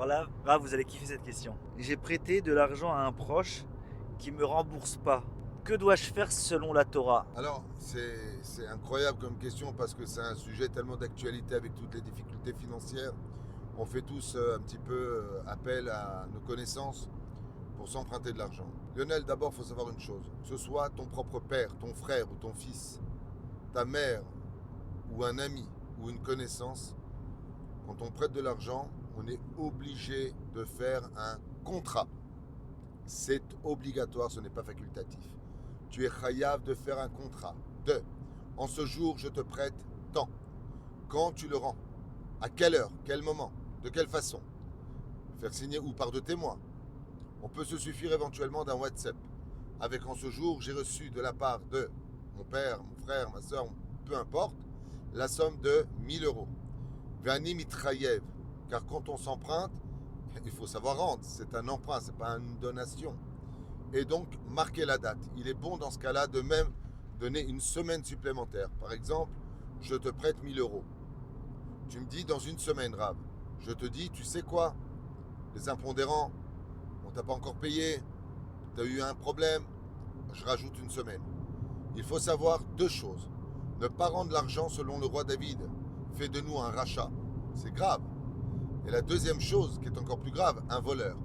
là, vous allez kiffer cette question. J'ai prêté de l'argent à un proche qui me rembourse pas. Que dois-je faire selon la Torah? Alors, c'est incroyable comme question parce que c'est un sujet tellement d'actualité avec toutes les difficultés financières. On fait tous un petit peu appel à nos connaissances pour s'emprunter de l'argent. Lionel, d'abord, il faut savoir une chose. Que ce soit ton propre père, ton frère ou ton fils, ta mère ou un ami ou une connaissance, quand on prête de l'argent, on est obligé de faire un contrat. C'est obligatoire, ce n'est pas facultatif. Tu es chayav de faire un contrat. En ce jour, je te prête tant. Quand tu le rends? À quelle heure? Quel moment? De quelle façon? Faire signer ou par deux témoins. On peut se suffire éventuellement d'un WhatsApp. Avec en ce jour, j'ai reçu de la part de mon père, mon frère, ma soeur, peu importe, la somme de 1000 euros. Vani mitrayev. Car quand on s'emprunte, il faut savoir rendre. C'est un emprunt, ce n'est pas une donation. Et donc, marquer la date. Il est bon dans ce cas-là de même donner une semaine supplémentaire. Par exemple, je te prête 1000 euros. Tu me dis dans une semaine, Rav. Je te dis, tu sais quoi? Les impondérants, on t'a pas encore payé, tu as eu un problème, je rajoute une semaine. Il faut savoir deux choses. Ne pas rendre l'argent selon le roi David fait de nous un rachat. C'est grave. Et la deuxième chose, qui est encore plus grave, un voleur.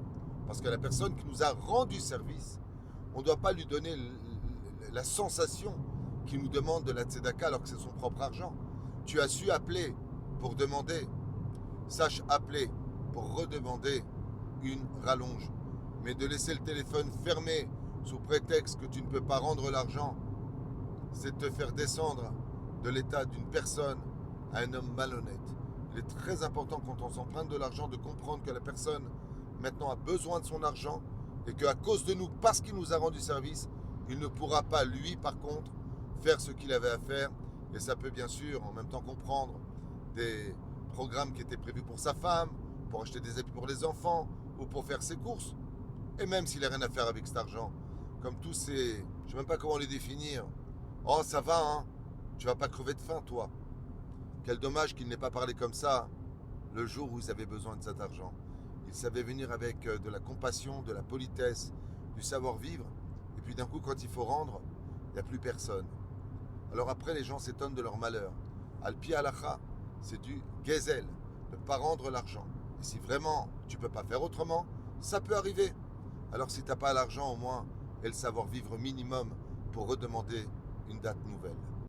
Parce que la personne qui nous a rendu service, on ne doit pas lui donner la sensation qu'il nous demande de la tzedaka alors que c'est son propre argent. Tu as su appeler pour demander, sache appeler pour redemander une rallonge. Mais de laisser le téléphone fermé sous prétexte que tu ne peux pas rendre l'argent, c'est te faire descendre de l'état d'une personne à un homme malhonnête. Il est très important quand on s'emprunte de l'argent de comprendre que la personne maintenant a besoin de son argent et qu'à cause de nous, parce qu'il nous a rendu service, il ne pourra pas, lui, par contre, faire ce qu'il avait à faire. Et ça peut bien sûr, en même temps, comprendre des programmes qui étaient prévus pour sa femme, pour acheter des habits pour les enfants ou pour faire ses courses. Et même s'il n'a rien à faire avec cet argent, comme tous ces... Je ne sais même pas comment les définir. Oh, ça va, hein? Tu vas pas crever de faim, toi. Quel dommage qu'il n'ait pas parlé comme ça le jour où ils avaient besoin de cet argent. Il savait venir avec de la compassion, de la politesse, du savoir-vivre. Et puis d'un coup, quand il faut rendre, il n'y a plus personne. Alors après, les gens s'étonnent de leur malheur. Al-pi halacha, c'est du gezel, ne pas rendre l'argent. Et si vraiment tu ne peux pas faire autrement, ça peut arriver. Alors si tu n'as pas l'argent, au moins, et le savoir-vivre minimum pour redemander une date nouvelle.